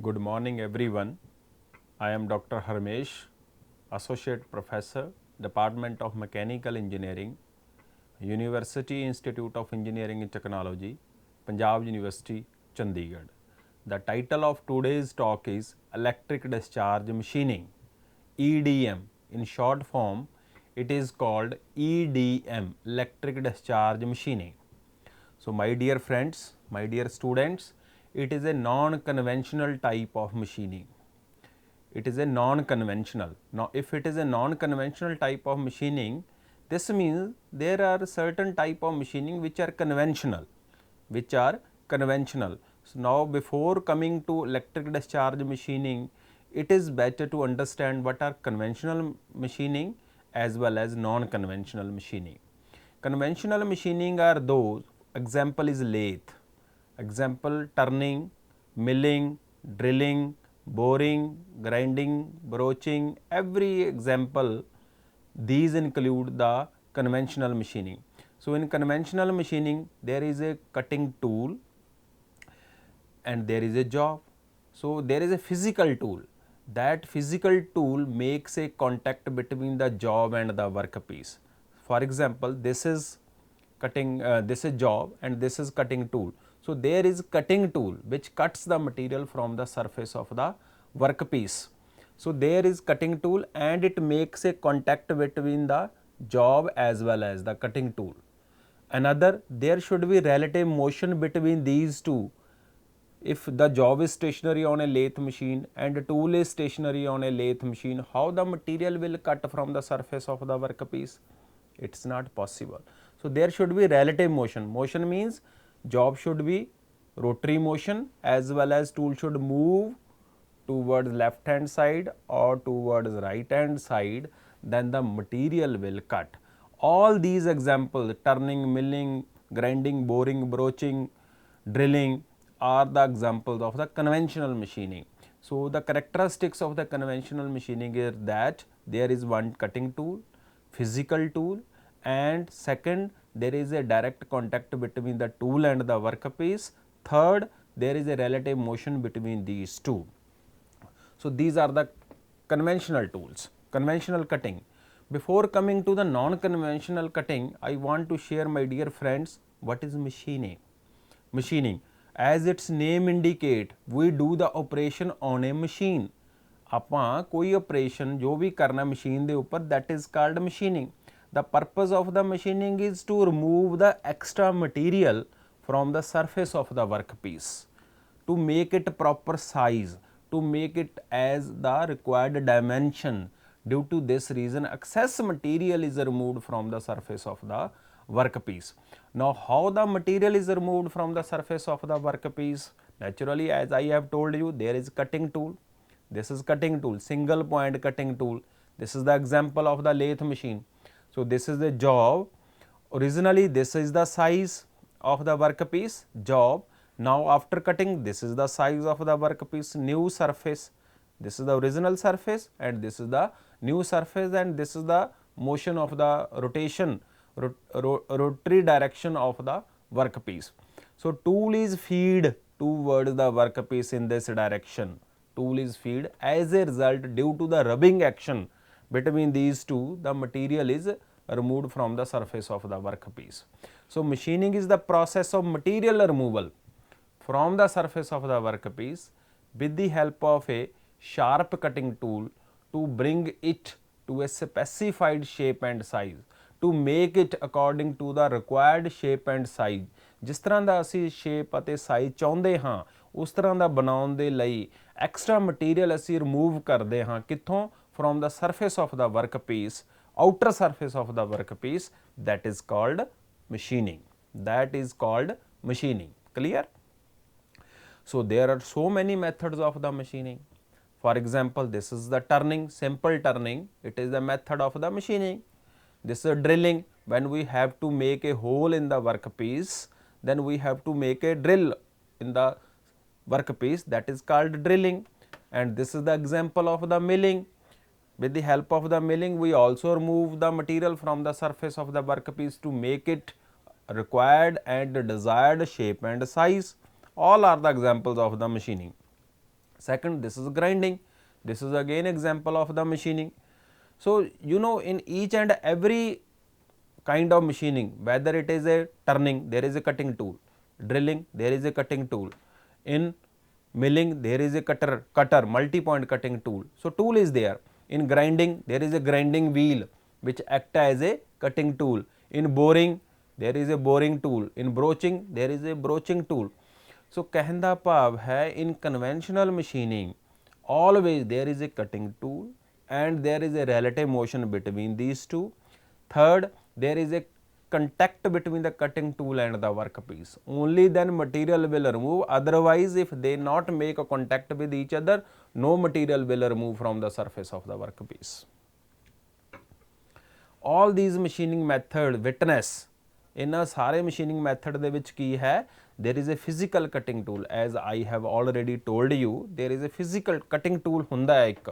Good morning everyone. I am Dr. Harmesh, Associate Professor, Department of Mechanical Engineering, University Institute of Engineering and Technology, Punjab University, Chandigarh. The title of today's talk is Electric Discharge Machining, EDM. In short form, it is called EDM, Electric Discharge Machining. So, my dear friends, my dear students, it is a non-conventional type of machining. It is a non-conventional. Now, if it is a non-conventional type of machining, this means there are certain type of machining which are conventional, which are conventional. So, now before coming to electric discharge machining, it is better to understand what are conventional machining as well as non-conventional machining. Conventional machining are those, example is lathe, example turning, milling, drilling, boring, grinding, broaching, every example these include the conventional machining. So, in conventional machining there is a cutting tool and there is a job. So, there is a physical tool. That physical tool makes a contact between the job and the workpiece. For example, this is cutting, this is job and this is cutting tool. So, there is cutting tool which cuts the material from the surface of the workpiece. So, there is cutting tool and it makes a contact between the job as well as the cutting tool. Another, there should be relative motion between these two. If the job is stationary on a lathe machine and the tool is stationary on a lathe machine, how the material will cut from the surface of the workpiece? It is not possible. So, there should be relative motion. Motion means job should be rotary motion as well as tool should move towards left hand side or towards right hand side, then the material will cut. All these examples, turning, milling, grinding, boring, broaching, drilling, are the examples of the conventional machining. So, the characteristics of the conventional machining is that there is one cutting tool, physical tool, and second, there is a direct contact between the tool and the workpiece. Third, there is a relative motion between these two. So, these are the conventional tools, conventional cutting. Before coming to the non-conventional cutting, I want to share, my dear friends, what is machining. Machining, as its name indicate, we do the operation on a machine. ਆਪਾਂ ਕੋਈ operation ਜੋ ਵੀ ਕਰਨਾ machine ਦੇ ਉੱਪਰ, that is called machining. The purpose of the machining is to remove the extra material from the surface of the workpiece, to make it proper size, to make it as the required dimension. Due to this reason, excess material is removed from the surface of the workpiece. Now, how the material is removed from the surface of the workpiece? Naturally, as I have told you, there is cutting tool. This is cutting tool, single point cutting tool. This is the example of the lathe machine. So, this is the job. Originally, this is the size of the workpiece, job. Now, after cutting, this is the size of the workpiece, new surface. This is the original surface and this is the new surface, and this is the motion of the rotation, rotary direction of the workpiece. So, tool is feed towards the workpiece in this direction. Tool is feed. As a result, due to the rubbing action between these two, the material is removed from the surface of the workpiece. So, machining is the process of material removal from the surface of the workpiece with the help of a sharp cutting tool to bring it to a specified shape and size, to make it according to the required shape and size. ਜਿਸ ਤਰ੍ਹਾਂ ਦਾ ਅਸੀਂ shape ਅਤੇ size ਚਾਹੁੰਦੇ ਹਾਂ, ਉਸ ਤਰ੍ਹਾਂ ਦਾ ਬਣਾਉਣ ਦੇ ਲਈ ਐਕਸਟਰਾ ਮਟੀਰੀਅਲ ਅਸੀਂ ਰਿਮੂਵ ਕਰਦੇ ਹਾਂ, ਕਿੱਥੋਂ? From the surface of the workpiece, outer surface of the workpiece, that is called machining. That is called machining. Clear? So, there are so many methods of the machining. For example, this is the turning, simple turning, it is the method of the machining. This is drilling, when we have to make a hole in the workpiece, then we have to make a drill in the workpiece, that is called drilling. And this is the example of the milling. With the help of the milling, we also remove the material from the surface of the workpiece to make it required and desired shape and size. All are the examples of the machining. Second, this is grinding. This is again example of the machining. So, you know, in each and every kind of machining, whether it is a turning, there is a cutting tool, drilling, there is a cutting tool, in milling, there is a cutter, multi-point cutting tool. So, tool is there. In grinding, there is a grinding wheel which act as a cutting tool. In boring, there is a boring tool. In broaching, there is a broaching tool. So, कहने ਦਾ ਭਾਵ ਹੈ in conventional machining always there is a cutting tool and there is a relative motion between these two. Third, there is a contact between the cutting tool and the workpiece. Only then material will remove, otherwise if they not make a contact with each other, no material will remove from the surface of the workpiece. All these machining method witness इन्हां सारे machining method ਦੇ ਵਿੱਚ ਕੀ ਹੈ, there is a physical cutting tool. As I have already told you, there is a physical cutting tool ਹੁੰਦਾ ਹੈ ਇੱਕ.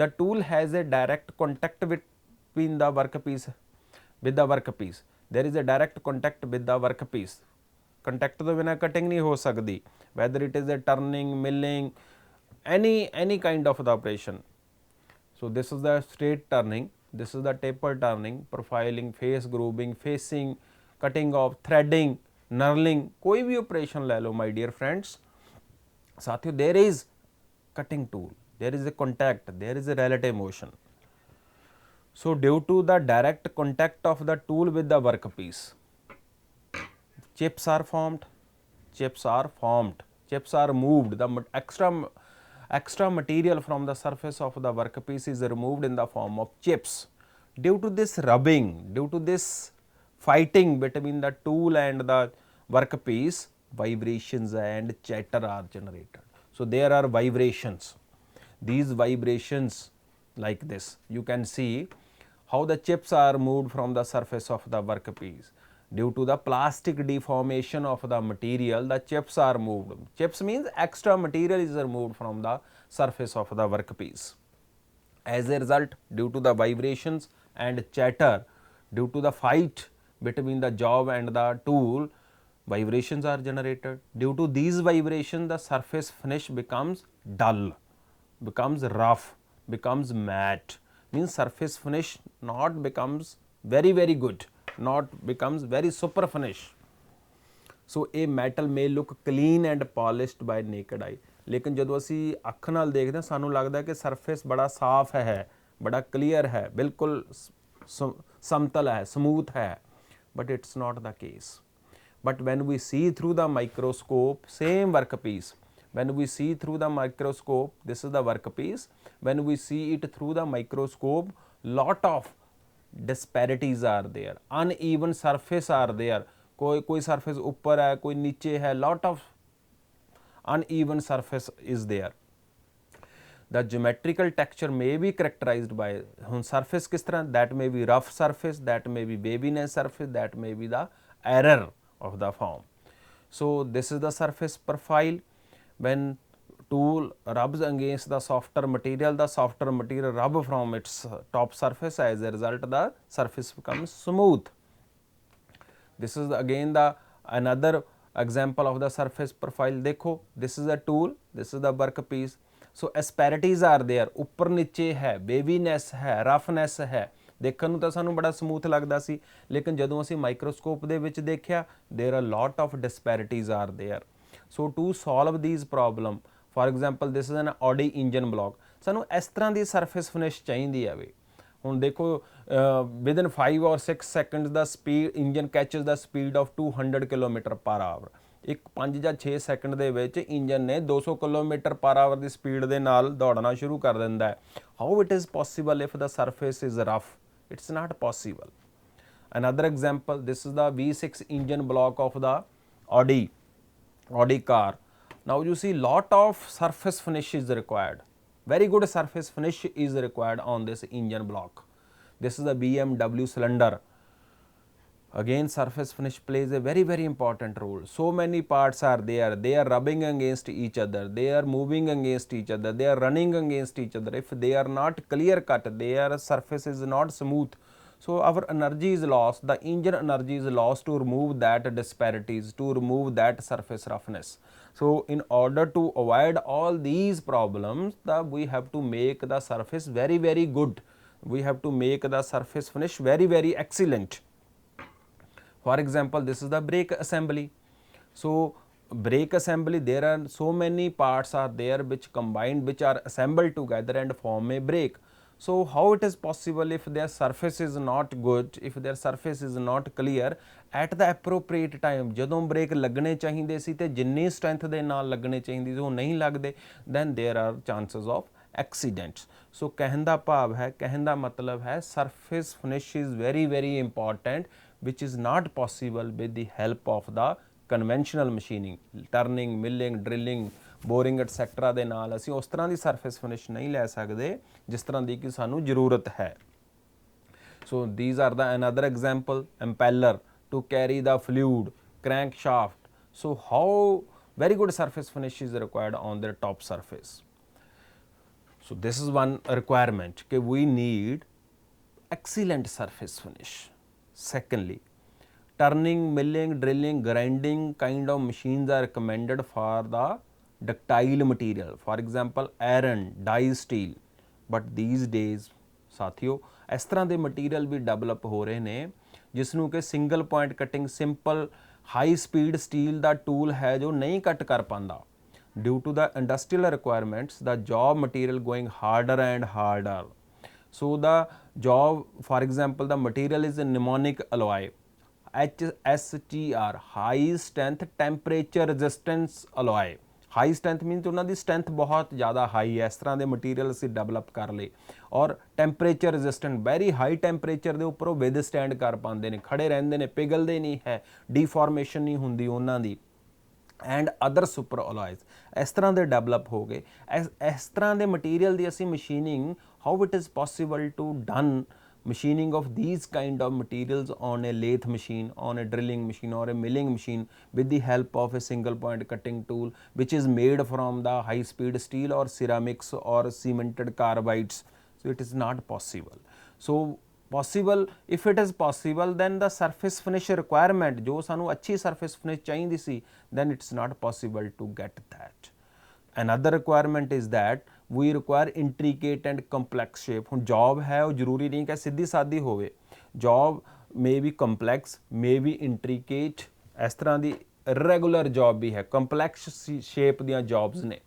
The tool has a direct contact between the workpiece with the workpiece. There is a direct contact with the workpiece. Contact ਤੋਂ ਬਿਨਾਂ cutting ਨਹੀਂ ਹੋ ਸਕਦੀ, whether it is a turning, milling, any kind of the operation. So, this is the straight turning, this is the taper turning, profiling, face grooving, facing, cutting off, threading, knurling, कोई भी operation ले लो my dear friends. साथियों, there is cutting tool, there is a contact, there is a relative motion. So, due to the direct contact of the tool with the workpiece, chips are formed, chips are moved, the extra material from the surface of the workpiece is removed in the form of chips. Due to this rubbing, due to this fighting between the tool and the workpiece, vibrations and chatter are generated. So, there are vibrations. These vibrations like this, you can see how the chips are moved from the surface of the workpiece. Due to the plastic deformation of the material, the chips are moved. Chips means extra material is removed from the surface of the workpiece. As a result, due to the vibrations and chatter, due to the fight between the job and the tool, vibrations are generated. Due to these vibrations, the surface finish becomes dull, becomes rough, becomes matte. Means surface finish not becomes very good, not becomes very super finish. So, a metal may look clean and polished by naked eye. लेकिन ਜਦੋਂ ਅਸੀਂ ਅੱਖ ਨਾਲ ਦੇਖਦੇ ਹਾਂ ਸਾਨੂੰ ਲੱਗਦਾ ਕਿ ਸਰਫੇਸ ਬੜਾ ਸਾਫ਼ ਹੈ, ਬੜਾ ਕਲੀਅਰ ਹੈ, ਬਿਲਕੁਲ ਸਮਤਲ ਹੈ, ਸਮੂਥ ਹੈ, but it's not the case. But when we see through the microscope, same workpiece, when we see through the microscope, this is the workpiece, when we see it through the microscope, lot of disparities are there, uneven surface are there, कोई surface ऊपर है, कोई नीचे है, lot of uneven surface is there. The geometrical texture may be characterized by surface किस तरह, that may be rough surface, that may be waviness surface, that may be the error of the form. So, this is the surface profile. When tool rubs against the softer material rub from its top surface, as a result the surface becomes smooth. This is again the another example of the surface profile. देखो, this is a tool, this is the workpiece. So, asperities are there, ਉੱਪਰ ਨੀਚੇ ਹੈ, waviness ਹੈ, roughness ਹੈ, ਦੇਖਣ ਨੂੰ ਤਾਂ ਸਾਨੂੰ ਬੜਾ ਸਮੂਥ ਲੱਗਦਾ ਸੀ, ਲੇਕਿਨ ਜਦੋਂ ਅਸੀਂ ਮਾਈਕਰੋਸਕੋਪ ਦੇ ਵਿੱਚ ਦੇਖਿਆ, there are lot of disparities are there. So, to solve these problem, for example, this is an Audi engine block, ਸਾਨੂੰ ਇਸ ਤਰ੍ਹਾਂ ਦੀ surface finish ਚਾਹੀਦੀ ਹੈ ਵੇ. ਹੁਣ ਦੇਖੋ within 5 or 6 seconds the speed engine catches the speed of 200 km/h. ਇੱਕ 5 ਜਾਂ 6 second ਦੇ ਵਿੱਚ ਇੰਜਨ ਨੇ 200 km/h ਦੀ ਸਪੀਡ ਦੇ ਨਾਲ ਦੌੜਨਾ ਸ਼ੁਰੂ ਕਰ ਦਿੰਦਾ ਹੈ. How it is possible if the surface is rough? It's not possible. Another example, this is the V6 engine block of the Audi car. Now you see lot of surface finish is required. Very good surface finish is required on this engine block. This is the BMW cylinder. Again, surface finish plays a very important role. So many parts are there, they are rubbing against each other, they are moving against each other, they are running against each other. If they are not clear cut, their surface is not smooth. So our energy is lost, the engine energy is lost to remove that disparities, to remove that surface roughness. So in order to avoid all these problems, we have to make the surface very, very good. We have to make the surface finish very, very excellent. For example, this is the brake assembly. So brake assembly, there are so many parts are there which combined, which are assembled together and form a brake. So how it is possible if their surface is not good, if their surface is not clear at the appropriate time, ਜਦੋਂ brake ਲੱਗਣੇ ਚਾਹੀਦੇ ਸੀ ਤੇ ਜਿੰਨੀ strength ਦੇ ਨਾਲ ਲੱਗਣੇ ਚਾਹੀਦੇ ਸੀ ਉਹ ਨਹੀਂ ਲੱਗਦੇ, then there are chances of accidents. So ਕਹਿਣ ਦਾ ਭਾਵ ਹੈ, ਕਹਿਣ ਦਾ ਮਤਲਬ ਹੈ surface finish is very, very important, which is not possible with the help of the conventional machining, turning, milling, drilling, boring etc. ਦੇ ਨਾਲ ਅਸੀਂ ਉਸ ਤਰ੍ਹਾਂ ਦੀ surface finish ਨਹੀਂ ਲੈ ਸਕਦੇ ਜਿਸ ਤਰ੍ਹਾਂ ਦੀ ਕਿ ਸਾਨੂੰ ਜ਼ਰੂਰਤ ਹੈ. So these are the another example, impeller to carry the fluid, crankshaft. So how very good surface finish is required on their top surface. So this is one requirement that we need excellent surface finish. Secondly, turning, milling, drilling, grinding kind of machines are recommended for the ductile material, for example iron, die steel. But these days ਸਾਥੀਓ ਇਸ ਤਰ੍ਹਾਂ ਦੇ material ਵੀ develop ਹੋ ਰਹੇ ਨੇ ਜਿਸ ਨੂੰ ਕਿ single point cutting simple high speed steel ਦਾ ਟੂਲ ਹੈ ਜੋ ਨਹੀਂ ਕੱਟ ਕਰ ਪਾਉਂਦਾ. Due to the industrial requirements, the job material going harder and harder. So the job, for example, the material is a mnemonic alloy, HSTR, high strength temperature resistance alloy. High strength means ਉਹਨਾਂ ਦੀ strength ਬਹੁਤ ਜ਼ਿਆਦਾ high ਹੈ, ਇਸ ਤਰ੍ਹਾਂ ਦੇ material ਅਸੀਂ develop ਕਰ ਲਏ ਔਰ temperature resistant very high temperature ਦੇ ਉੱਪਰ ਉਹ ਵਿਦਸਟੈਂਡ ਕਰ ਪਾਉਂਦੇ ਨੇ, ਖੜੇ ਰਹਿੰਦੇ ਨੇ, ਪਿਘਲਦੇ ਨਹੀਂ ਹੈ, ਡੀਫਾਰਮੇਸ਼ਨ ਨਹੀਂ ਹੁੰਦੀ ਉਹਨਾਂ ਦੀ, ਐਂਡ ਅਦਰ ਸੁਪਰ ਅਲੋਇਜ਼ ਇਸ ਤਰ੍ਹਾਂ ਦੇ ਡਿਵੈਲਪ ਹੋ ਗਏ. ਇਸ ਤਰ੍ਹਾਂ ਦੇ ਮਟੀਰੀਅਲ ਦੀ ਅਸੀਂ machining, how it is possible to done machining of these kind of materials on a lathe machine, on a drilling machine or a milling machine with the help of a single point cutting tool which is made from the high speed steel or ceramics or cemented carbides. So it is not possible. So possible, if it is possible, then the surface finish requirement jo sanu achhi surface finish chahindi si, then it's not possible to get that. Another requirement is that we require intricate and complex shape. ਹੁਣ job ਹੈ ਉਹ ਜ਼ਰੂਰੀ ਨਹੀਂ ਕਿ ਸਿੱਧੀ ਸਾਦੀ ਹੋਵੇ, job may be complex, may be intricate, ਇਸ ਤਰ੍ਹਾਂ ਦੀ irregular job ਵੀ ਹੈ, complex shape ਦੀਆਂ jobs ਨੇ.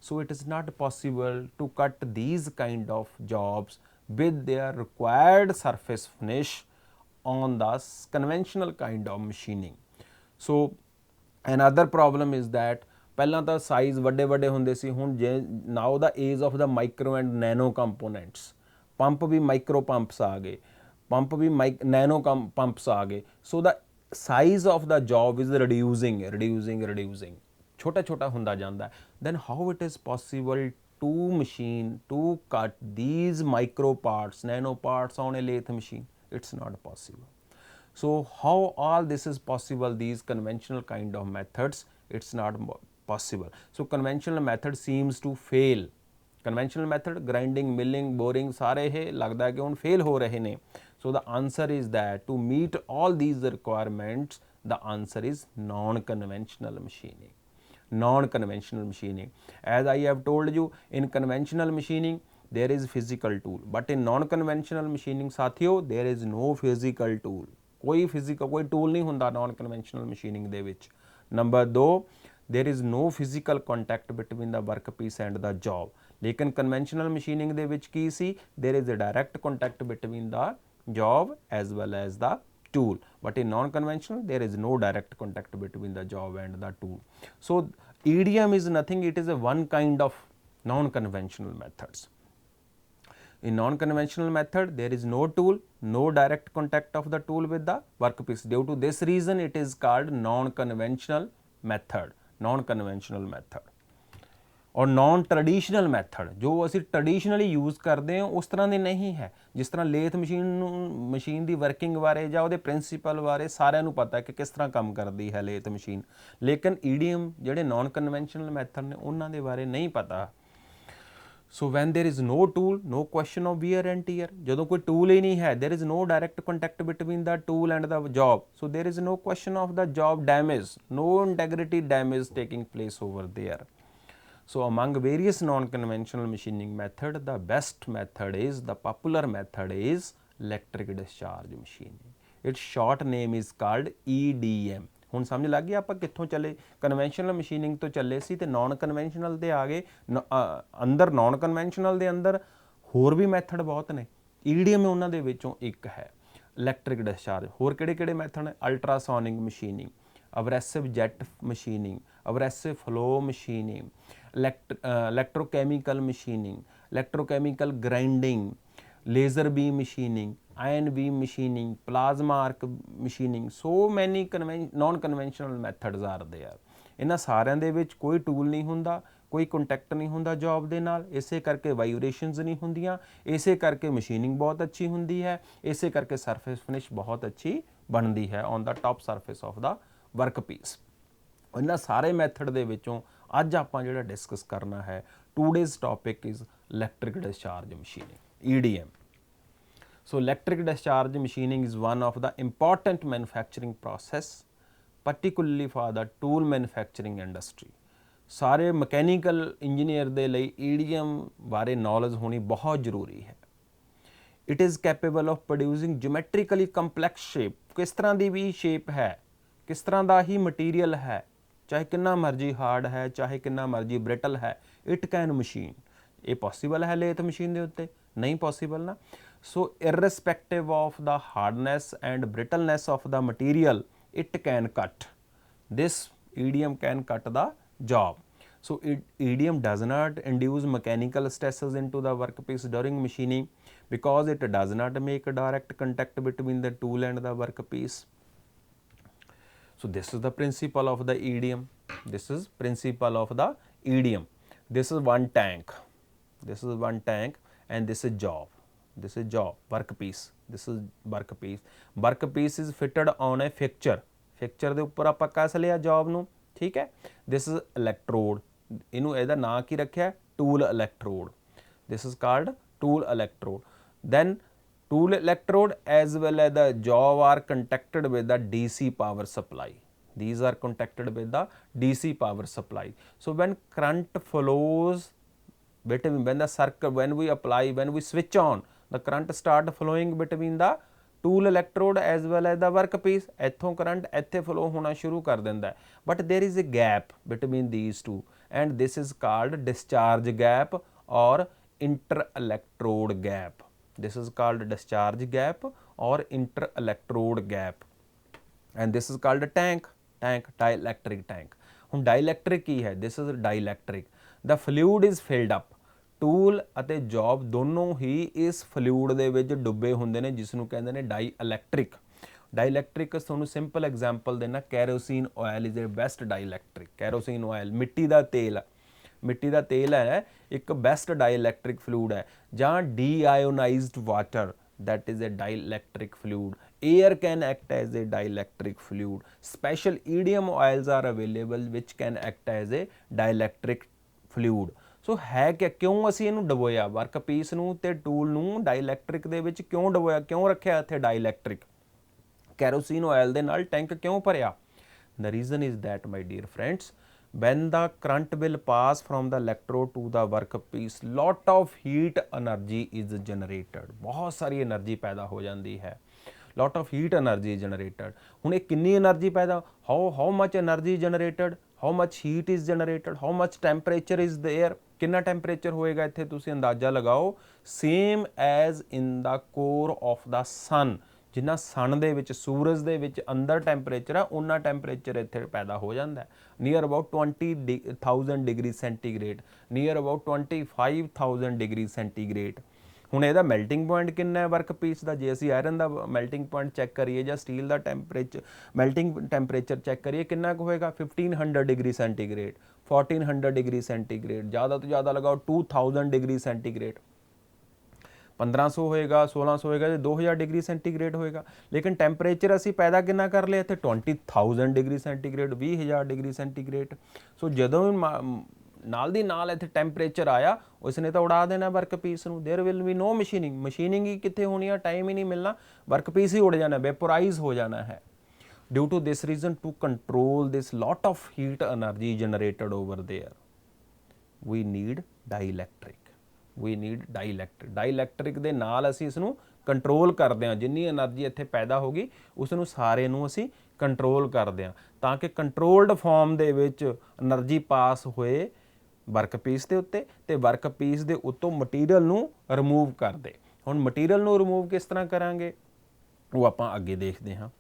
So it is not possible to cut these kind of jobs with their required surface finish on the conventional kind of machining. So another problem is that ਪਹਿਲਾਂ ਤਾਂ size ਵੱਡੇ ਵੱਡੇ ਹੁੰਦੇ ਸੀ, ਹੁਣ ਜੇ now the age of the micro and nano components, pump ਵੀ micro pumps ਆ ਗਏ, ਪੰਪ ਵੀ ਨੈਨੋ ਪੰਪਸ ਆ ਗਏ. So the size of the job is reducing, ਛੋਟਾ ਛੋਟਾ ਹੁੰਦਾ ਜਾਂਦਾ. Then how it is possible to machine to cut these micro parts, nano parts on a lathe machine? It's not possible. So how all this is possible, these conventional kind of methods? It's not possible. So conventional method seems to fail. Conventional method, grinding, milling, boring, ਸਾਰੇ ਇਹ ਲੱਗਦਾ ਹੈ ਕਿ ਹੁਣ fail ਹੋ ਰਹੇ ਨੇ. So the answer is that to meet all these requirements, the answer is non-conventional machining. Non-conventional machining. As I have told you, in conventional machining there is physical tool, but in non-conventional machining ਸਾਥੀਓ there is no physical tool. ਕੋਈ physical ਕੋਈ tool ਨਹੀਂ ਹੁੰਦਾ non-conventional machining ਦੇ ਵਿੱਚ. Number 2, there is no physical contact between the workpiece and the job. लेकिन conventional machining ਦੇ ਵਿੱਚ ਕੀ ਸੀ? There is a direct contact between the job as well as the tool. But in non-conventional, there is no direct contact between the job and the tool. So EDM is nothing, it is a one kind of non-conventional methods. In non-conventional method, there is no tool, no direct contact of the tool with the workpiece. Due to this reason, it is called non-conventional method. Non-conventional method और non traditional method ਜੋ ਅਸੀਂ traditionally use ਕਰਦੇ ਹਾਂ ਉਸ ਤਰ੍ਹਾਂ ਦੇ ਨਹੀਂ ਹੈ. ਜਿਸ ਤਰ੍ਹਾਂ ਲੇਥ ਮਸ਼ੀਨ ਦੀ ਵਰਕਿੰਗ ਬਾਰੇ ਜਾਂ ਉਹਦੇ ਪ੍ਰਿੰਸੀਪਲ ਬਾਰੇ ਸਾਰਿਆਂ ਨੂੰ ਪਤਾ ਕਿ ਕਿਸ ਤਰ੍ਹਾਂ ਕੰਮ ਕਰਦੀ ਹੈ ਲੇਥ ਮਸ਼ੀਨ, ਲੇਕਿਨ EDM ਜਿਹੜੇ ਨॉन ਕਨਵੈਨਸ਼ਨਲ ਮੈਥਡ ਨੇ ਉਹਨਾਂ ਦੇ ਬਾਰੇ ਨਹੀਂ ਪਤਾ. So when there is no tool, no question of wear and tear. ਜਦੋਂ ਕੋਈ tool ਹੀ ਨਹੀਂ ਹੈ, there is no direct contact between the tool and the job. So there is no question of the job damage, no integrity damage taking place over there. So among various non-conventional machining method, the best method is, the popular method is electric discharge machining. Its short name is called EDM. ਹੁਣ ਸਮਝ ਲੱਗ ਗਈ ਆਪਾਂ ਕਿੱਥੋਂ ਚੱਲੇ, conventional machining ਤੋਂ ਚੱਲੇ ਸੀ ਤੇ ਨੌਨ ਕਨਵੈਨਸ਼ਨਲ ਤੇ ਆ ਗਏ। ਅੰਦਰ ਨੌਨ ਕਨਵੈਨਸ਼ਨਲ ਦੇ ਅੰਦਰ ਹੋਰ ਵੀ ਮੈਥਡ ਬਹੁਤ ਨੇ, ਈਡੀਐਮ ਉਹਨਾਂ ਦੇ ਵਿੱਚੋਂ ਇੱਕ ਹੈ ਇਲੈਕਟ੍ਰਿਕ ਡਿਸਚਾਰਜ। ਹੋਰ ਕਿਹੜੇ ਕਿਹੜੇ ਮੈਥਡ ਨੇ? Ultrasonic machining, abrasive jet machining, abrasive flow machining, electrochemical machining, electrochemical grinding, laser beam machining, iron beam machining, plasma arc machining, so many non conventional methods are there. ਇਹਨਾਂ ਸਾਰਿਆਂ ਦੇ ਵਿੱਚ ਕੋਈ tool ਨਹੀਂ ਹੁੰਦਾ, ਕੋਈ ਕੰਟੈਕਟ ਨਹੀਂ ਹੁੰਦਾ ਜੌਬ ਦੇ ਨਾਲ, ਇਸੇ ਕਰਕੇ ਵਾਈਬ੍ਰੇਸ਼ਨਸ ਨਹੀਂ ਹੁੰਦੀਆਂ, ਇਸੇ ਕਰਕੇ ਮਸ਼ੀਨਿੰਗ ਬਹੁਤ ਅੱਛੀ ਹੁੰਦੀ ਹੈ, ਇਸੇ ਕਰਕੇ ਸਰਫੇਸ ਫਿਨਿਸ਼ ਬਹੁਤ ਅੱਛੀ ਬਣਦੀ ਹੈ on the top surface of the work piece. ਇਹਨਾਂ ਸਾਰੇ ਮੈਥਡ ਦੇ ਵਿੱਚੋਂ ਅੱਜ ਆਪਾਂ ਜਿਹੜਾ ਡਿਸਕਸ ਕਰਨਾ ਹੈ, today's topic is electric discharge machining, EDM. So electric discharge machining is one of the important manufacturing process, particularly for the tool manufacturing industry. ਸਾਰੇ ਮਕੈਨੀਕਲ ਇੰਜੀਨੀਅਰ ਦੇ ਲਈ EDM ਬਾਰੇ ਨੌਲੇਜ ਹੋਣੀ ਬਹੁਤ ਜ਼ਰੂਰੀ ਹੈ। It is capable of producing geometrically complex shape, ਕਿਸ ਤਰ੍ਹਾਂ ਦੀ ਵੀ ਸ਼ੇਪ ਹੈ, ਕਿਸ ਤਰ੍ਹਾਂ ਦਾ ਹੀ ਮਟੀਰੀਅਲ ਹੈ, ਚਾਹੇ ਕਿੰਨਾ ਮਰਜੀ ਹਾਰਡ ਹੈ, ਚਾਹੇ ਕਿੰਨਾ ਮਰਜੀ ਬ੍ਰਿਟਲ ਹੈ, ਇਟ ਕੈਨ ਮਸ਼ੀਨ। ਇਹ ਪੋਸੀਬਲ ਹੈ ਲੇਥ ਮਸ਼ੀਨ ਦੇ ਉੱਤੇ? ਨਹੀਂ ਪੋਸੀਬਲ ਨਾ। So irrespective of the hardness and brittleness of the material, it can cut. This EDM can cut the job. So EDM does not induce mechanical stresses into the workpiece during machining because it does not make direct contact between the tool and the workpiece. So this is the principle of the EDM. This is principle of the EDM. This is one tank. This is one tank and this is job. This is job, workpiece. This is workpiece. Workpiece is fitted on a fixture. Fixture ਦੇ ਉੱਪਰ ਆਪਾਂ ਕੱਸ ਲਿਆ job ਨੂੰ, ਠੀਕ ਹੈ। This is electrode. ਇਹਨੂੰ ਇਹਦਾ ਨਾਂ ਕੀ ਰੱਖਿਆ? Tool electrode. This is called tool electrode. Then tool electrode as well as the job are contacted with the DC power supply. These are contacted with the DC power supply. So when current flows between, when the circuit, when we apply, when we switch on, the current start flowing between the tool electrode as well as the workpiece. ਇੱਥੋਂ current ਇੱਥੇ flow ਹੋਣਾ ਸ਼ੁਰੂ ਕਰ ਦਿੰਦਾ ਹੈ, but there is a gap between these two and this is called discharge gap or inter-electrode gap. This is called discharge gap or inter-electrode gap and this is called tank, dielectric tank. ਹੁਣ dielectric ਕੀ ਹੈ? This is dielectric. The fluid is filled up. Tool ਅਤੇ job ਦੋਨੋਂ ਹੀ ਇਸ fluid ਦੇ ਵਿੱਚ ਡੁੱਬੇ ਹੁੰਦੇ ਨੇ, ਜਿਸ ਨੂੰ ਕਹਿੰਦੇ ਨੇ ਡਾਈਇਲੈਕਟ੍ਰਿਕ। ਡਾਈਇਲੈਕਟ੍ਰਿਕ ਤੁਹਾਨੂੰ ਸਿੰਪਲ ਐਗਜ਼ਾਮਪਲ ਦੇਣਾ, kerosene oil is a best dielectric. Kerosene oil ਮਿੱਟੀ ਦਾ ਤੇਲ, ਮਿੱਟੀ ਦਾ ਤੇਲ ਹੈ ਇੱਕ ਬੈਸਟ ਡਾਈਇਲੈਕਟ੍ਰਿਕ ਫਲੂਇਡ ਹੈ। ਜਾਂ ਡੀਆਇਓਨਾਈਜ਼ਡ water, that is a dielectric fluid. Air can act as a dielectric fluid. Special EDM oils are available which can act as a dielectric fluid. ਸੋ ਹੈ ਕਿ ਕਿਉਂ ਅਸੀਂ ਇਹਨੂੰ ਡਬੋਇਆ, ਵਰਕ ਪੀਸ ਨੂੰ ਤੇ ਟੂਲ ਨੂੰ ਡਾਈਇਲੈਕਟ੍ਰਿਕ ਦੇ ਵਿੱਚ ਕਿਉਂ ਡਬੋਇਆ, ਕਿਉਂ ਰੱਖਿਆ ਇੱਥੇ ਡਾਈਇਲੈਕਟ੍ਰਿਕ? ਕੈਰੋਸੀਨ ਆਇਲ ਦੇ ਨਾਲ ਟੈਂਕ ਕਿਉਂ ਭਰਿਆ? The reason is that, my dear friends, when the current will pass from the electrode to the workpiece, lot of heat energy is generated. ਬਹੁਤ ਸਾਰੀ એનર્ਜੀ ਪੈਦਾ ਹੋ ਜਾਂਦੀ ਹੈ, lot of heat energy generated. ਹੁਣ ਇਹ ਕਿੰਨੀ એનર્ਜੀ ਪੈਦਾ, how much energy generated, how much heat is generated, how much temperature is there, ਕਿੰਨਾ ਟੈਂਪਰੇਚਰ ਹੋਏਗਾ ਇੱਥੇ ਤੁਸੀਂ ਅੰਦਾਜ਼ਾ ਲਗਾਓ। Same as in the core of the sun, ਜਿੰਨਾ ਸਨ ਦੇ ਵਿੱਚ, ਸੂਰਜ ਦੇ ਵਿੱਚ ਅੰਦਰ ਟੈਂਪਰੇਚਰ ਆ, ਉਨਾ ਟੈਂਪਰੇਚਰ ਇੱਥੇ ਪੈਦਾ ਹੋ ਜਾਂਦਾ ਹੈ। Near about 20,000 degree centigrade, near about 25,000 degree centigrade. ਹੁਣ ਇਹਦਾ ਮੈਲਟਿੰਗ ਪੁਆਇੰਟ ਕਿੰਨਾ ਹੈ ਵਰਕ ਪੀਸ ਦਾ? ਜੇ ਅਸੀਂ ਆਇਰਨ ਦਾ ਮੈਲਟਿੰਗ ਪੁਆਇੰਟ ਚੈੱਕ ਕਰੀਏ ਜਾਂ ਸਟੀਲ ਦਾ ਟੈਂਪਰੇਚਰ ਮੈਲਟਿੰਗ ਟੈਂਪਰੇਚਰ ਚੈੱਕ ਕਰੀਏ, ਕਿੰਨਾ ਕੁ ਹੋਏਗਾ? 1500 ਡਿਗਰੀ ਸੈਂਟੀਗ੍ਰੇਡ, 1400 ਡਿਗਰੀ ਸੈਂਟੀਗ੍ਰੇਡ, ਜ਼ਿਆਦਾ ਤੋਂ ਜ਼ਿਆਦਾ ਲਗਾਓ 2000 ਡਿਗਰੀ ਸੈਂਟੀਗ੍ਰੇਡ। 1500 ਹੋਏਗਾ, 1600 ਹੋਏਗਾ, ਜੇ 2000 ਡਿਗਰੀ ਸੈਂਟੀਗ੍ਰੇਡ ਹੋਏਗਾ। ਲੇਕਿਨ ਟੈਂਪਰੇਚਰ ਅਸੀਂ ਪੈਦਾ ਕਿੰਨਾ ਕਰ ਲਿਆ ਇੱਥੇ? 20,000 ਡਿਗਰੀ ਸੈਂਟੀਗ੍ਰੇਡ, 20,000 ਡਿਗਰੀ ਸੈਂਟੀਗ੍ਰੇਡ। ਸੋ ਜਦੋਂ ਨਾਲ ਦੀ ਨਾਲ ਇੱਥੇ ਟੈਂਪਰੇਚਰ ਆਇਆ ਉਸਨੇ ਤਾਂ ਉਡਾ ਦੇਣਾ ਵਰਕ ਪੀਸ ਨੂੰ। There will be no machining ਹੀ ਕਿੱਥੇ ਹੋਣੀ ਆ, ਟਾਈਮ ਹੀ ਨਹੀਂ ਮਿਲਣਾ, ਵਰਕ ਪੀਸ ਹੀ ਉੜ ਜਾਣਾ, ਵੈਪੋਰਾਈਜ਼ ਹੋ ਜਾਣਾ ਹੈ। Due to this reason, to control this lot of heat energy generated over there, we need dielectric. We need dielectric. Dielectric ਦੇ ਨਾਲ ਅਸੀਂ ਇਸ ਨੂੰ ਕੰਟਰੋਲ ਕਰਦੇ ਹਾਂ, ਜਿੰਨੀ એનર્ਜੀ ਇੱਥੇ ਪੈਦਾ ਹੋਗੀ ਉਸ ਨੂੰ ਸਾਰੇ ਨੂੰ ਅਸੀਂ ਕੰਟਰੋਲ ਕਰਦੇ ਹਾਂ, ਤਾਂ ਕਿ ਕੰਟਰੋਲਡ ਫਾਰਮ ਦੇ ਵਿੱਚ એનર્ਜੀ ਪਾਸ ਹੋਏ ਵਰਕ ਪੀਸ ਦੇ ਉੱਤੇ ਤੇ ਵਰਕ ਪੀਸ ਦੇ ਉੱਤੋਂ ਮਟੀਰੀਅਲ ਨੂੰ ਰਿਮੂਵ ਕਰਦੇ। ਹੁਣ ਮਟੀਰੀਅਲ ਨੂੰ ਰਿਮੂਵ ਕਿਸ ਤਰ੍ਹਾਂ ਕਰਾਂਗੇ ਉਹ ਆਪਾਂ ਅੱਗੇ ਦੇਖਦੇ ਹਾਂ।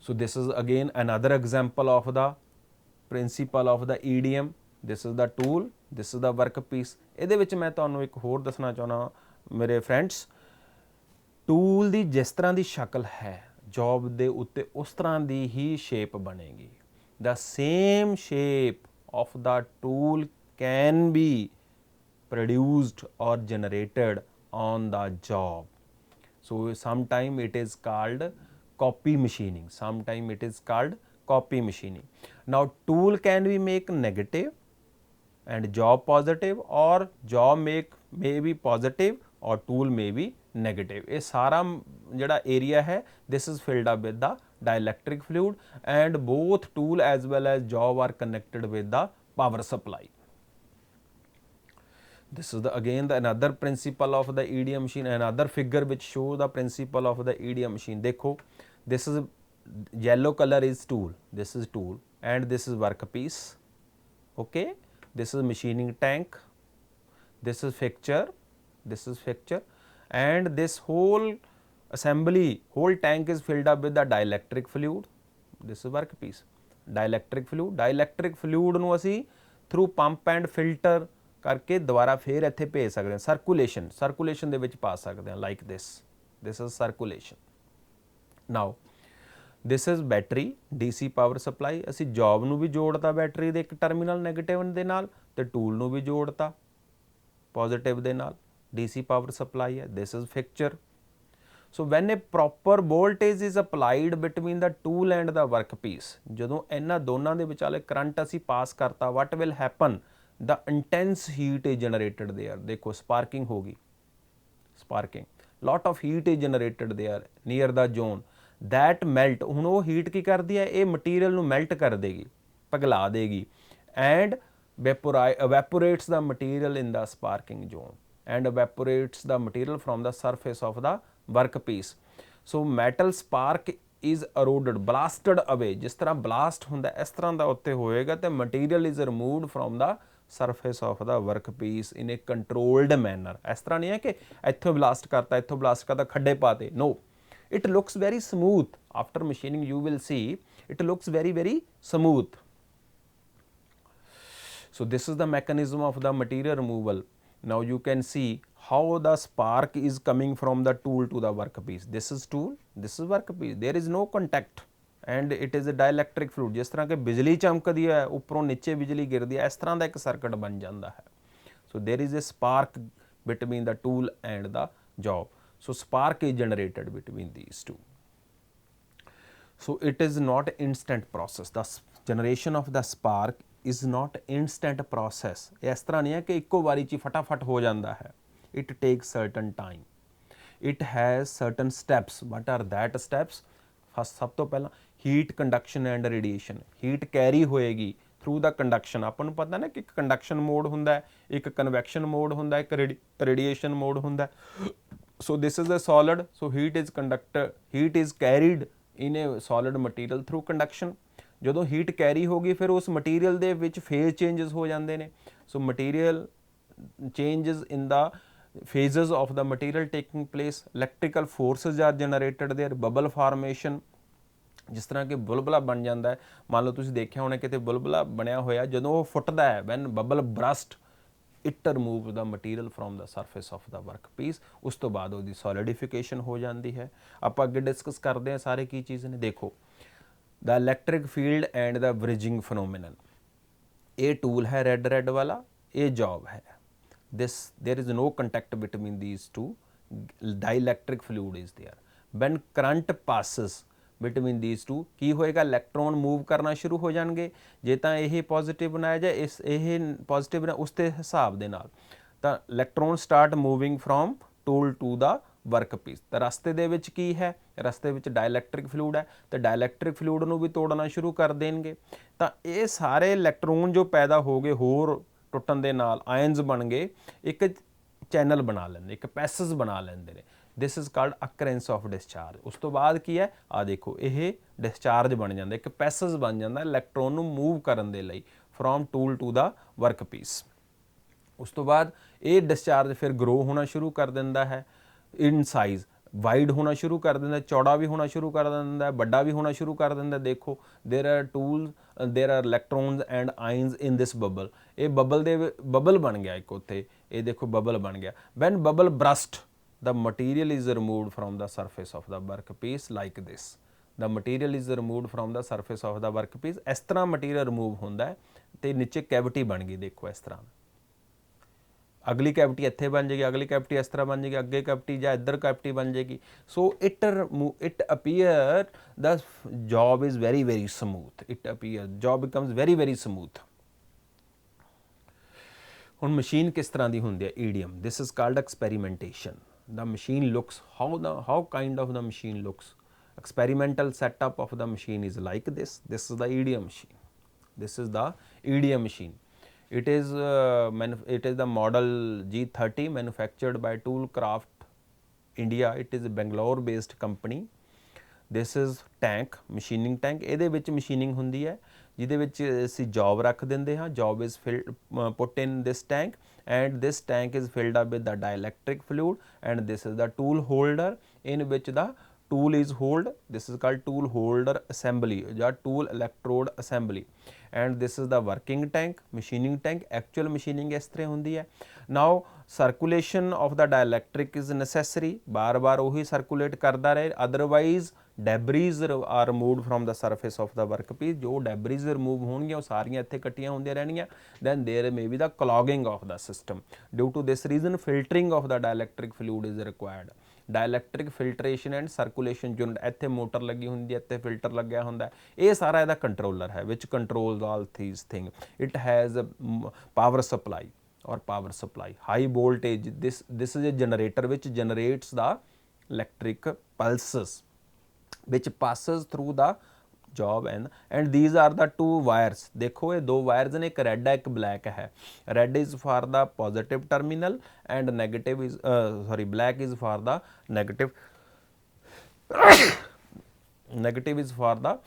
So this is again another example of the principle of the EDM. This is the tool, this is the workpiece. ਇਹਦੇ ਵਿੱਚ ਮੈਂ ਤੁਹਾਨੂੰ ਇੱਕ ਹੋਰ ਦੱਸਣਾ ਚਾਹੁੰਦਾ ਮੇਰੇ ਫਰੈਂਡਸ, ਟੂਲ ਦੀ ਜਿਸ ਤਰ੍ਹਾਂ ਦੀ ਸ਼ਕਲ ਹੈ ਜੌਬ ਦੇ ਉੱਤੇ ਉਸ ਤਰ੍ਹਾਂ ਦੀ ਹੀ ਸ਼ੇਪ ਬਣੇਗੀ। The same shape of the tool can be produced or generated on the job. So sometime it is called copy machining, sometime it is called copy machining. Now tool can be make negative and job positive, or job may be positive or tool may be negative. ਇਹ ਸਾਰਾ ਜਿਹੜਾ area ਹੈ this is filled up with the dielectric fluid, and both tool as well as job are connected with the power supply. This is again another principle of the EDM machine, another figure which show the principle of the EDM machine. देखो, this is yellow color is tool, this is tool, and this is workpiece. Okay, this is machining tank, this is fixture, this is fixture, and this whole assembly, whole tank is filled up with the dielectric fluid. This is workpiece, dielectric fluid ਨੂੰ ਅਸੀਂ through pump and filter ਕਰਕੇ ਦੁਬਾਰਾ ਫੇਰ ਇੱਥੇ ਭੇਜ ਸਕਦੇ ਹਾਂ, circulation ਦੇ ਵਿੱਚ ਪਾ ਸਕਦੇ ਹਾਂ, like this is circulation. Now this is battery, DC power supply. ਅਸੀਂ ਜੌਬ ਨੂੰ ਵੀ ਜੋੜਤਾ ਬੈਟਰੀ ਦੇ ਇੱਕ ਟਰਮੀਨਲ ਨੈਗੇਟਿਵ ਦੇ ਨਾਲ, ਤੇ ਟੂਲ ਨੂੰ ਵੀ ਜੋੜਤਾ ਪੋਜ਼ਿਟਿਵ ਦੇ ਨਾਲ, DC ਪਾਵਰ ਸਪਲਾਈ ਹੈ। This is fixture. So when a proper voltage is applied between the tool and the work piece, ਜਦੋਂ ਇਹਨਾਂ ਦੋਨਾਂ ਦੇ ਵਿਚਾਲੇ ਕਰੰਟ ਅਸੀਂ ਪਾਸ ਕਰਤਾ, what will happen, the intense heat is generated there. देखो sparking होगी, sparking, lot of heat is generated there near the zone that melt। ਹੁਣ ਉਹ heat ਕੀ ਕਰਦੀ ਹੈ, ਇਹ material ਨੂੰ melt ਕਰ ਦੇਗੀ, ਪਿਘਲਾ ਦੇਗੀ, and evaporates the material in the sparking zone and evaporates the material from the surface of the workpiece. So metal spark is eroded, blasted away। ਜਿਸ ਤਰ੍ਹਾਂ blast ਹੁੰਦਾ ਇਸ ਤਰ੍ਹਾਂ ਦਾ ਉੱਤੇ ਹੋਏਗਾ, ਤੇ material is removed from the surface of the workpiece in a controlled manner। ਇਸ ਤਰ੍ਹਾਂ ਨਹੀਂ ਹੈ ਕਿ ਇੱਥੋਂ ਬਲਾਸਟ ਕਰਤਾ ਖੱਡੇ ਪਾਤੇ, no, it looks very smooth after machining, you will see it looks very smooth। so this is the mechanism of the material removal। now you can see how the spark is coming from the tool to the workpiece। this is tool, this is workpiece, there is no contact and it is a dielectric fluid। ਜਿਸ ਤਰ੍ਹਾਂ ਕਿ ਬਿਜਲੀ ਚਮਕਦੀ ਹੈ ਉੱਪਰੋਂ ਨੀਚੇ ਬਿਜਲੀ ਗਿਰਦੀ ਹੈ, ਇਸ ਤਰ੍ਹਾਂ ਦਾ ਇੱਕ ਸਰਕਟ ਬਣ ਜਾਂਦਾ ਹੈ। so there is a spark between the tool and the job। so spark is generated between these two। so it is not instant process, the generation of the spark is not instant process। ਇਸ ਤਰ੍ਹਾਂ ਨਹੀਂ ਹੈ ਕਿ ਇੱਕੋ ਵਾਰੀ 'ਚ ਫਟਾਫਟ ਹੋ ਜਾਂਦਾ ਹੈ, it takes certain time, it has certain steps। what are that steps? First ਸਭ ਤੋਂ ਪਹਿਲਾਂ heat conduction and radiation, heat carry ਹੋਏਗੀ ਥਰੂ ਦਾ ਕੰਡਕਸ਼ਨ। ਆਪਾਂ ਨੂੰ ਪਤਾ ਨਾ ਕਿ ਇੱਕ ਕੰਡਕਸ਼ਨ ਮੋਡ ਹੁੰਦਾ ਹੈ, ਇੱਕ ਕਨਵੈਕਸ਼ਨ ਮੋਡ ਹੁੰਦਾ ਹੈ, ਇੱਕ ਰੇਡੀਏਸ਼ਨ ਮੋਡ ਹੁੰਦਾ ਹੈ। So this is a solid, so heat is carried in a solid material through conduction. ਜਦੋਂ ਹੀਟ ਕੈਰੀ ਹੋ ਗਈ ਫਿਰ ਉਸ ਮਟੀਰੀਅਲ ਦੇ ਵਿੱਚ ਫੇਜ਼ ਚੇਂਜਸ ਹੋ ਜਾਂਦੇ ਨੇ। So material changes in the phases of the material taking place, electrical forces are generated there, bubble formation। ਜਿਸ ਤਰ੍ਹਾਂ ਕਿ ਬੁਲਬੁਲਾ ਬਣ ਜਾਂਦਾ ਹੈ, ਮੰਨ ਲਓ ਤੁਸੀਂ ਦੇਖਿਆ ਹੋਣਾ ਕਿਤੇ ਬੁਲਬੁਲਾ ਬਣਿਆ ਹੋਇਆ, ਜਦੋਂ ਉਹ ਫੁੱਟਦਾ ਹੈ, when bubble burst it removes the material from the surface of the workpiece। ਉਸ ਤੋਂ ਬਾਅਦ ਉਹਦੀ solidification ਹੋ ਜਾਂਦੀ ਹੈ। ਆਪਾਂ ਅੱਗੇ ਡਿਸਕਸ ਕਰਦੇ ਹਾਂ ਸਾਰੇ ਕੀ ਚੀਜ਼ ਨੇ। ਦੇਖੋ the electric field and the bridging phenomenon, ਇਹ ਟੂਲ ਹੈ ਰੈੱਡ ਵਾਲਾ, ਇਹ ਜੌਬ ਹੈ। there is no contact between these two, dielectric fluid is there। when current passes between these two ਕੀ ਹੋਏਗਾ, ਇਲੈਕਟ੍ਰੋਨ ਮੂਵ ਕਰਨਾ ਸ਼ੁਰੂ ਹੋ ਜਾਣਗੇ। ਜੇ ਤਾਂ ਇਹ ਪੋਜ਼ਿਟਿਵ ਬਣਾਇਆ ਜਾਏ, ਇਹ ਪੋਜ਼ਿਟਿਵ ਨਾ, ਉਸ ਦੇ ਹਿਸਾਬ ਦੇ ਨਾਲ ਤਾਂ electron start moving from tool to the work piece. ਤਾਂ ਰਸਤੇ ਦੇ ਵਿੱਚ ਕੀ ਹੈ, ਰਸਤੇ ਵਿੱਚ ਡਾਇਲੈਕਟ੍ਰਿਕ ਫਲੂਇਡ ਹੈ, ਤੇ ਡਾਇਲੈਕਟ੍ਰਿਕ ਫਲੂਇਡ ਨੂੰ ਵੀ ਤੋੜਨਾ ਸ਼ੁਰੂ ਕਰ ਦੇਣਗੇ। ਤਾਂ ਇਹ ਸਾਰੇ ਇਲੈਕਟ੍ਰੋਨ ਜੋ ਪੈਦਾ ਹੋ ਗਏ ਹੋਰ ਟੁੱਟਣ ਦੇ ਨਾਲ, ਆਇਨਸ ਬਣ ਗਏ, ਇੱਕ ਚੈਨਲ ਬਣਾ ਲੈਂਦੇ, ਇੱਕ ਪੈਸੇਜ ਬਣਾ ਲੈਂਦੇ ਨੇ। ਦਿਸ is called occurrence of discharge. ਉਸ ਤੋਂ ਬਾਅਦ ਕੀ ਹੈ, ਆ ਦੇਖੋ ਇਹ ਡਿਸਚਾਰਜ ਬਣ ਜਾਂਦਾ, ਇੱਕ ਪੈਸੇਜ ਬਣ ਜਾਂਦਾ ਇਲੈਕਟ੍ਰੋਨ ਨੂੰ ਮੂਵ ਕਰਨ ਦੇ ਲਈ from tool to the work piece. ਉਸ ਤੋਂ ਬਾਅਦ ਇਹ ਡਿਸਚਾਰਜ ਫਿਰ ਗਰੋ ਹੋਣਾ ਸ਼ੁਰੂ ਕਰ ਦਿੰਦਾ ਹੈ ਇਨ ਸਾਈਜ਼, ਵਾਈਡ ਹੋਣਾ ਸ਼ੁਰੂ ਕਰ ਦਿੰਦਾ, ਚੌੜਾ ਵੀ ਹੋਣਾ ਸ਼ੁਰੂ ਕਰ ਦਿੰਦਾ, ਵੱਡਾ ਵੀ ਹੋਣਾ ਸ਼ੁਰੂ ਕਰ ਦਿੰਦਾ। ਦੇਖੋ there are electrons and ions in this bubble. ਇਹ ਬਬਲ ਬਣ ਗਿਆ ਇੱਕ ਉੱਥੇ, ਇਹ ਦੇਖੋ ਬਬਲ ਬਣ ਗਿਆ। When bubble burst the material is removed from the surface of the workpiece like this. The material is removed from the surface of the workpiece। ਇਸ ਤਰ੍ਹਾਂ ਮਟੀਰੀਅਲ ਰਿਮੂਵ ਹੁੰਦਾ ਹੈ ਤੇ ਨੀਚੇ ਕੈਵਿਟੀ ਬਣ ਗਈ, ਦੇਖੋ ਇਸ ਤਰ੍ਹਾਂ। ਅਗਲੀ ਕੈਵਿਟੀ ਇੱਥੇ ਬਣ ਜਾਏਗੀ, ਅਗਲੀ ਕੈਵਿਟੀ ਇਸ ਤਰ੍ਹਾਂ ਬਣ ਜਾਏਗੀ, ਅੱਗੇ ਕੈਵਿਟੀ ਜਾਂ ਇੱਧਰ ਕੈਵਿਟੀ ਬਣ ਜਾਏਗੀ। ਸੋ it appear the job is very very smooth, it appear job becomes very very smooth। ਹੁਣ ਮਸ਼ੀਨ ਕਿਸ ਤਰ੍ਹਾਂ ਦੀ ਹੁੰਦੀ ਹੈ, EDM. This is called experimentation. The machine looks, how kind of the machine looks, experimental setup of the machine is like this. This is the EDM machine, this is the EDM machine. It is the model G30 manufactured by Toolcraft India। It is a Bangalore based company। This is tank, machining tank। ਇਹਦੇ ਵਿੱਚ machining ਹੁੰਦੀ ਹੈ ਜਿਹਦੇ ਵਿੱਚ ਅਸੀਂ job ਰੱਖ ਦਿੰਦੇ ਹਾਂ। Job is put in this tank and this tank is filled up with the dielectric fluid and this is the tool holder in which the tool is hold। This is called tool holder assembly ਜਾਂ tool electrode assembly and this is the working tank, machining tank। actual machining ਇਸ ਤਰ੍ਹਾਂ ਹੁੰਦੀ ਹੈ। now circulation of the dielectric is necessary। ਬਾਰ ਬਾਰ ਉਹੀ circulate ਕਰਦਾ ਰਹੇ, otherwise debris are removed from the surface of the workpiece. ਜੋ debris remove ਹੋਣਗੀਆਂ ਉਹ ਸਾਰੀਆਂ ਇੱਥੇ ਇਕੱਠੀਆਂ ਹੁੰਦੀਆਂ ਰਹਿਣਗੀਆਂ। Then there may be the clogging of the system. Due to this reason filtering of the dielectric fluid is required. Dielectric filtration and circulation unit, ਇੱਥੇ motor ਲੱਗੀ ਹੁੰਦੀ ਹੈ, ਇੱਥੇ ਫਿਲਟਰ ਲੱਗਿਆ ਹੁੰਦਾ। ਇਹ ਸਾਰਾ ਇਹਦਾ ਕੰਟਰੋਲਰ ਹੈ which controls all these thing. It has power supply or power supply, high voltage। this is a generator which generates the electric pulses which passes through the job and these are the two wires। देखो ये दो wires ने, एक red है एक black है। red is for the positive terminal and negative is black is for the negative negative is for the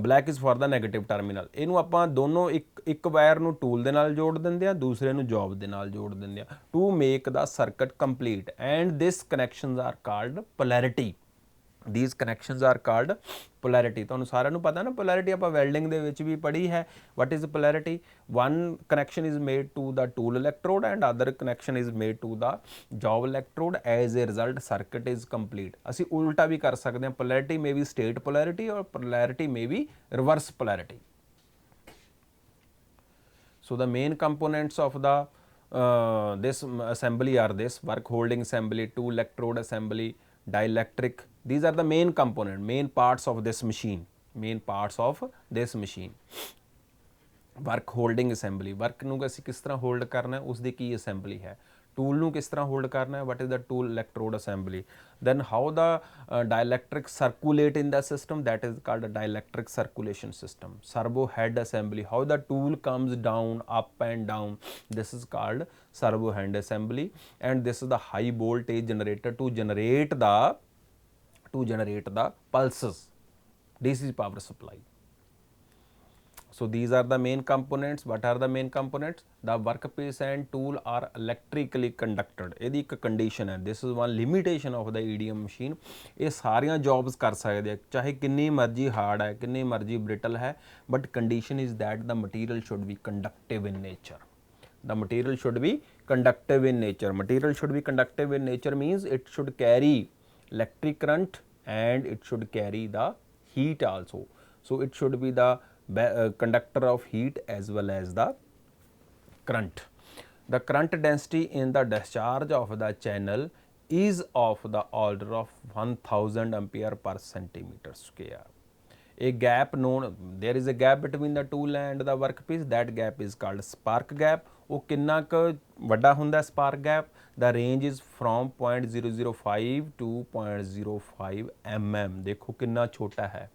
black is for the negative terminal. ਇਹਨੂੰ ਆਪਾਂ ਦੋਨੋਂ ਇੱਕ ਵਾਇਰ ਨੂੰ ਟੂਲ ਦੇ ਨਾਲ ਜੋੜ ਦਿੰਦੇ ਆ, ਦੂਸਰੇ ਨੂੰ ਜੌਬ ਦੇ ਨਾਲ ਜੋੜ ਦਿੰਦੇ ਆ to make the circuit complete and this connections are called polarity. these connections are called polarity। ਤੁਹਾਨੂੰ ਸਾਰਿਆਂ ਨੂੰ ਪਤਾ ਨਾ polarity, ਆਪਾਂ ਵੈਲਡਿੰਗ ਦੇ ਵਿੱਚ ਵੀ ਪੜ੍ਹੀ ਹੈ। what is polarity? one connection is made to the tool electrode and other connection is made to the job electrode। as a result circuit is complete। ਅਸੀਂ ਉਲਟਾ ਵੀ ਕਰ ਸਕਦੇ ਹਾਂ, polarity may be state polarity or polarity may be reverse polarity। so the main components of the this assembly are this: work holding assembly, tool electrode assembly, dielectric। these are the main component, main parts of this machine, main parts of this machine। work holding assembly, work ਨੂੰ ਅਸੀਂ ਕਿਸ ਤਰ੍ਹਾਂ hold ਕਰਨਾ ਹੈ, ਉਸ ਦੀ ਕੀ assembly ਹੈ। Tool ਨੂੰ ਕਿਸ ਤਰ੍ਹਾਂ ਹੋਲਡ ਕਰਨਾ ਹੈ, what is the tool electrode assembly। then how the dielectric circulate in the system, that is called a dielectric circulation system। servo head assembly, how the tool comes down, up and down, this is called servo head assembly। and this is the high voltage generator to generate the pulses, DC power supply। so these are the main components। what are the main components? the workpiece and tool are electrically conducted। ਇਹਦੀ ਇੱਕ condition ਹੈ, this is one limitation of the EDM machine। ਇਹ ਸਾਰੀਆਂ jobs ਕਰ ਸਕਦੇ ਆ, ਚਾਹੇ ਕਿੰਨੀ ਮਰਜ਼ੀ ਹਾਰਡ ਹੈ, ਕਿੰਨੀ ਮਰਜ਼ੀ ਬ੍ਰਿਟਲ ਹੈ, but condition is that the material should be conductive in nature। the material should be conductive in nature। material should be conductive in nature means it should carry electric current and it should carry the heat also। so it should be the conductor of heat as well as the current। the current density in the discharge of the channel is of the order of 1000 ampere per centimeter square. A gap known, there is a gap between the tool and the workpiece, that gap is called spark gap. ਉਹ ਕਿੰਨਾ ਕੁ ਵੱਡਾ ਹੁੰਦਾ spark gap? The range is from 0.005 to 0.05 mm. ਦੇਖੋ ਕਿੰਨਾ ਛੋਟਾ ਹੈ.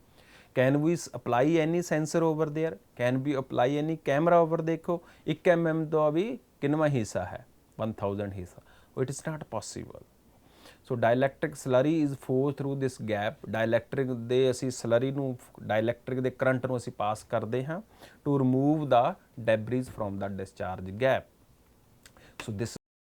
Can we apply any sensor over there? Can we apply any camera over? ਦੇਖੋ 1 mm ਦਾ ਵੀ ਕਿੰਨਾ ਹਿੱਸਾ ਹੈ? 1000 ਹਿੱਸਾ. It is not possible. So dielectric slurry is flow through this gap. Dielectric ਦੇ ਅਸੀਂ slurry ਨੂੰ dielectric ਦੇ current ਨੂੰ ਅਸੀਂ ਪਾਸ ਕਰਦੇ ਹਾਂ to remove the debris from the discharge gap. So this